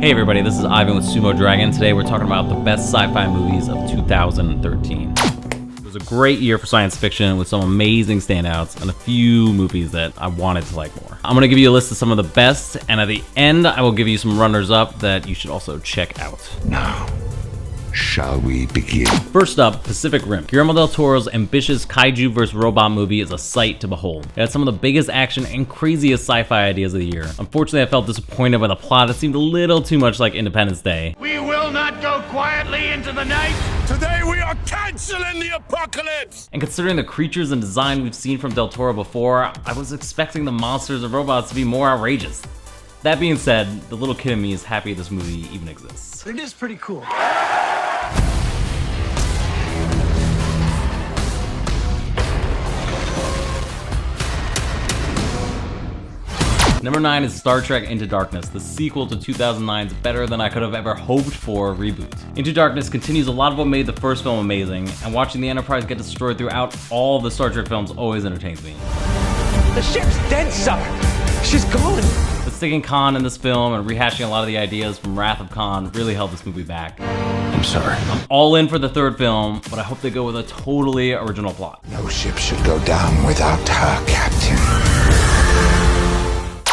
Hey everybody, this is Ivan with Sumo Dragon. Today we're talking about the best sci-fi movies of 2013. It was a great year for science fiction with some amazing standouts and a few movies that I wanted to like more. I'm going to give you a list of some of the best, and at the end I will give you some runners-up that you should also check out. Now, shall we begin? First up, Pacific Rim. Guillermo del Toro's ambitious kaiju vs. robot movie is a sight to behold. It had some of the biggest action and craziest sci-fi ideas of the year. Unfortunately, I felt disappointed by the plot. It seemed a little too much like Independence Day. We will not go quietly into the night. Today we are canceling the apocalypse! And considering the creatures and design we've seen from del Toro before, I was expecting the monsters and robots to be more outrageous. That being said, the little kid in me is happy this movie even exists. It is pretty cool. Number 9 is Star Trek Into Darkness, the sequel to 2009's better than I could have ever hoped for reboot. Into Darkness continues a lot of what made the first film amazing, and watching the Enterprise get destroyed throughout all the Star Trek films always entertains me. The ship's dead, sir. She's gone. But sticking Khan in this film and rehashing a lot of the ideas from Wrath of Khan really held this movie back. I'm sorry. I'm all in for the third film, but I hope they go with a totally original plot. No ship should go down without her captain.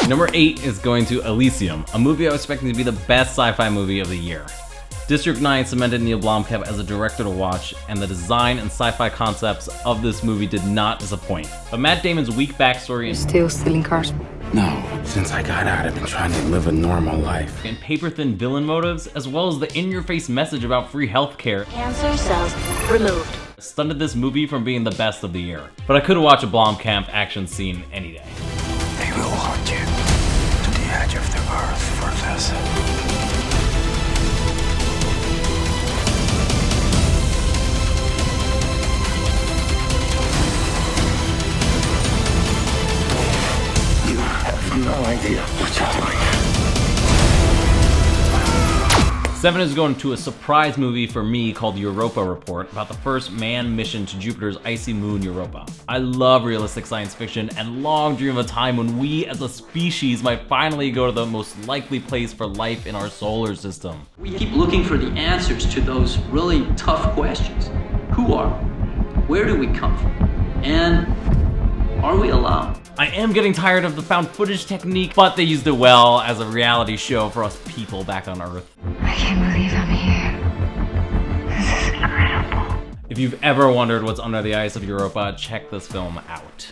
Number 8 is going to Elysium, a movie I was expecting to be the best sci-fi movie of the year. District 9 cemented Neil Blomkamp as a director to watch, and the design and sci-fi concepts of this movie did not disappoint. But Matt Damon's weak backstory You're still stealing cars? No, since I got out, I've been trying to live a normal life. and paper-thin villain motives, as well as the in-your-face message about free healthcare, Cancer cells removed. stunted this movie from being the best of the year. But I could watch a Blomkamp action scene any day. They will hunt you to the edge of the earth for this. You have no idea what you're doing. 7 is going to a surprise movie for me called Europa Report, about the first manned mission to Jupiter's icy moon Europa. I love realistic science fiction and long dream of a time when we as a species might finally go to the most likely place for life in our solar system. We keep looking for the answers to those really tough questions. Who are we? Where do we come from? And are we alone? I am getting tired of the found footage technique, but they used it well as a reality show for us people back on Earth. I can't believe I'm here. This is incredible. If you've ever wondered what's under the ice of Europa, check this film out.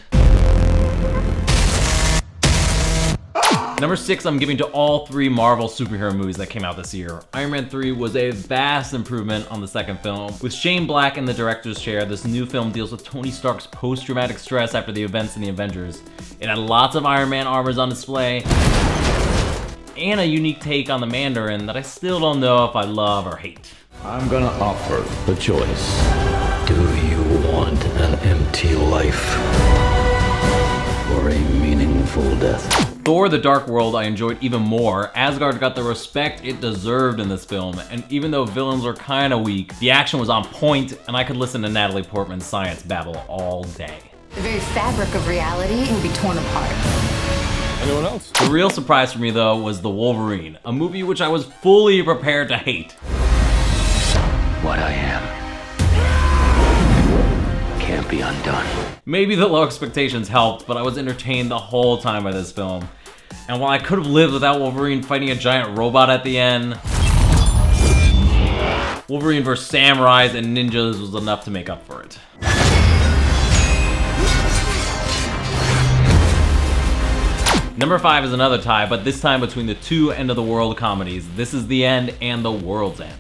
Number 6, I'm giving to all 3 Marvel superhero movies that came out this year. Iron Man 3 was a vast improvement on the second film. With Shane Black in the director's chair, this new film deals with Tony Stark's post-traumatic stress after the events in the Avengers. It had lots of Iron Man armors on display, and a unique take on the Mandarin that I still don't know if I love or hate. I'm gonna offer the choice. Do you want an empty life or a meaningful death? Thor: The Dark World I enjoyed even more. Asgard got the respect it deserved in this film, and even though villains were kinda weak, the action was on point, and I could listen to Natalie Portman's science babble all day. The very fabric of reality will be torn apart. Anyone else? The real surprise for me though was The Wolverine, a movie which I was fully prepared to hate. What I am can't be undone. Maybe the low expectations helped, but I was entertained the whole time by this film. And while I could have lived without Wolverine fighting a giant robot at the end, Wolverine vs. samurais and ninjas was enough to make up for it. Number 5 is another tie, but this time between the 2 end-of-the-world comedies, This Is the End and The World's End.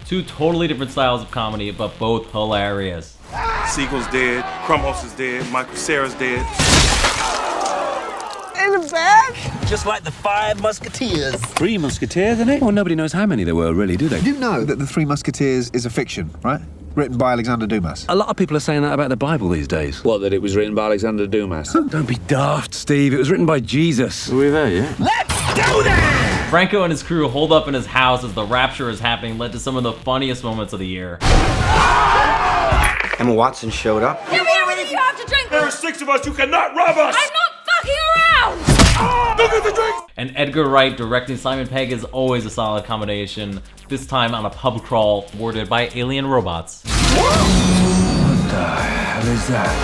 2 totally different styles of comedy, but both hilarious. Siegel's dead, Krumos is dead, Michael Cera's dead. In the bag? Just like the 5 Musketeers. 3 Musketeers, isn't it? Well, nobody knows how many there were, really, do they? You do know that the 3 Musketeers is a fiction, right? Written by Alexander Dumas. A lot of people are saying that about the Bible these days. What, that it was written by Alexander Dumas? Don't be daft, Steve. It was written by Jesus. Are we there yet? Let's do this! Franco and his crew holed up in his house as the rapture is happening led to some of the funniest moments of the year. Emma Watson showed up. Give me everything you have to drink! There are 6 of us, you cannot rob us! I'm not fucking around! And Edgar Wright directing Simon Pegg is always a solid combination, this time on a pub crawl thwarted by alien robots. What the hell is that?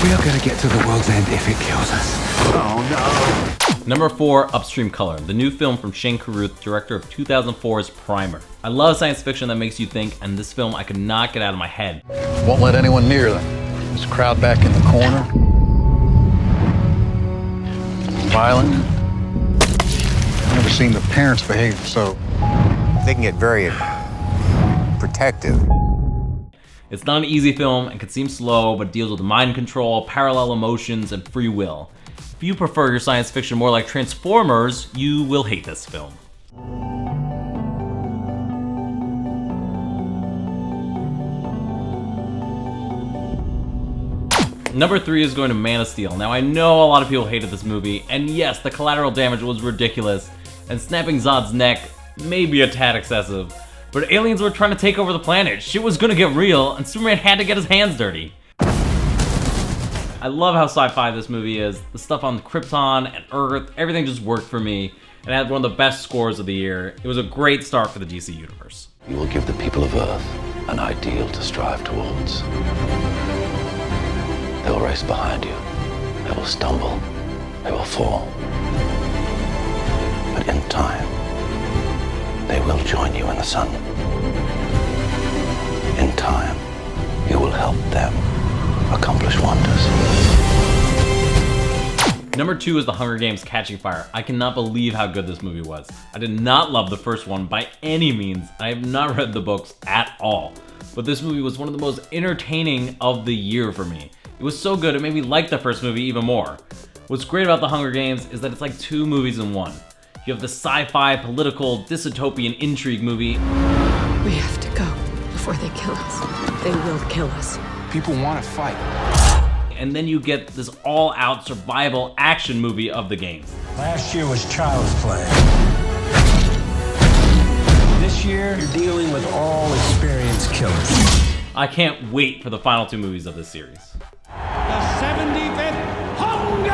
We are gonna get to the world's end if it kills us. Oh no! Number 4, Upstream Color, the new film from Shane Carruth, director of 2004's Primer. I love science fiction that makes you think, and this film I could not get out of my head. Won't let anyone near them. There's a crowd back in the corner. Violent. I've never seen the parents behave so. They can get very protective. It's not an easy film and can seem slow, but deals with mind control, parallel emotions, and free will. If you prefer your science fiction more like Transformers, you will hate this film. Number 3 is going to Man of Steel. Now I know a lot of people hated this movie, and yes, the collateral damage was ridiculous, and snapping Zod's neck may be a tad excessive, but aliens were trying to take over the planet. Shit was gonna get real, and Superman had to get his hands dirty. I love how sci-fi this movie is. The stuff on Krypton and Earth, everything just worked for me, and it had one of the best scores of the year. It was a great start for the DC Universe. You will give the people of Earth an ideal to strive towards. They will race behind you. They will stumble. They will fall. But in time, they will join you in the sun. In time, you will help them accomplish wonders. Number 2 is The Hunger Games: Catching Fire. I cannot believe how good this movie was. I did not love the first one by any means. I have not read the books at all. But this movie was one of the most entertaining of the year for me. It was so good, it made me like the first movie even more. What's great about The Hunger Games is that it's like 2 movies in one. You have the sci-fi, political, dystopian intrigue movie. We have to go before they kill us. They will kill us. People want to fight. And then you get this all-out survival action movie of the games. Last year was child's play. This year, you're dealing with all experienced killers. I can't wait for the final 2 movies of this series. The 75th Hunger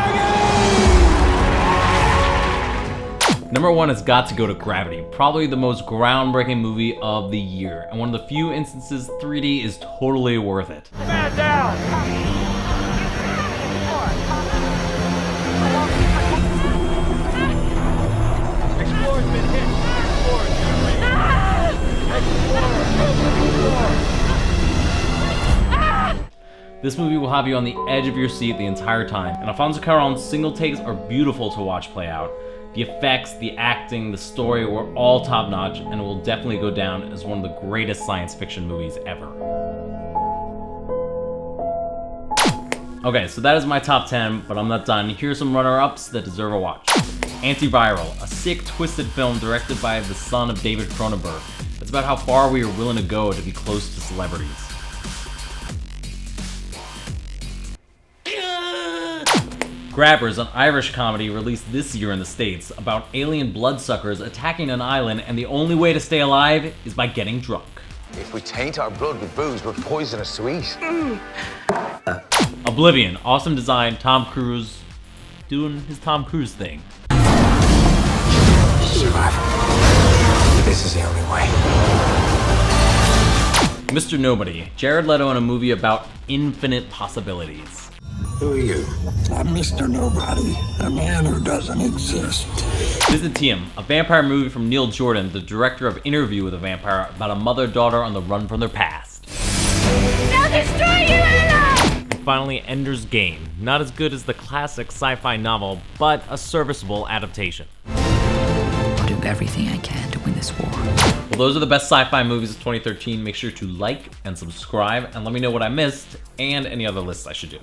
Games! Number 1 has got to go to Gravity, probably the most groundbreaking movie of the year, and one of the few instances 3D is totally worth it. Man down! This movie will have you on the edge of your seat the entire time, and Alfonso Cuarón's single takes are beautiful to watch play out. The effects, the acting, the story were all top-notch, and it will definitely go down as one of the greatest science fiction movies ever. Okay, so that is my top 10, but I'm not done. Here are some runner-ups that deserve a watch. Antiviral, a sick, twisted film directed by the son of David Cronenberg. It's about how far we are willing to go to be close to celebrities. Grabbers, an Irish comedy released this year in the States about alien bloodsuckers attacking an island, and the only way to stay alive is by getting drunk. If we taint our blood with booze, we're poisonous to eat. Oblivion, awesome design, Tom Cruise doing his Tom Cruise thing. Survival. This is the only way. Mr. Nobody, Jared Leto in a movie about infinite possibilities. Who are you? I'm Mr. Nobody, a man who doesn't exist. Byzantium, a vampire movie from Neil Jordan, the director of Interview with a Vampire, about a mother-daughter on the run from their past. They'll destroy you, Anna! And finally, Ender's Game, not as good as the classic sci-fi novel, but a serviceable adaptation. I'll do everything I can to win this war. Well, those are the best sci-fi movies of 2013. Make sure to like and subscribe, and let me know what I missed and any other lists I should do.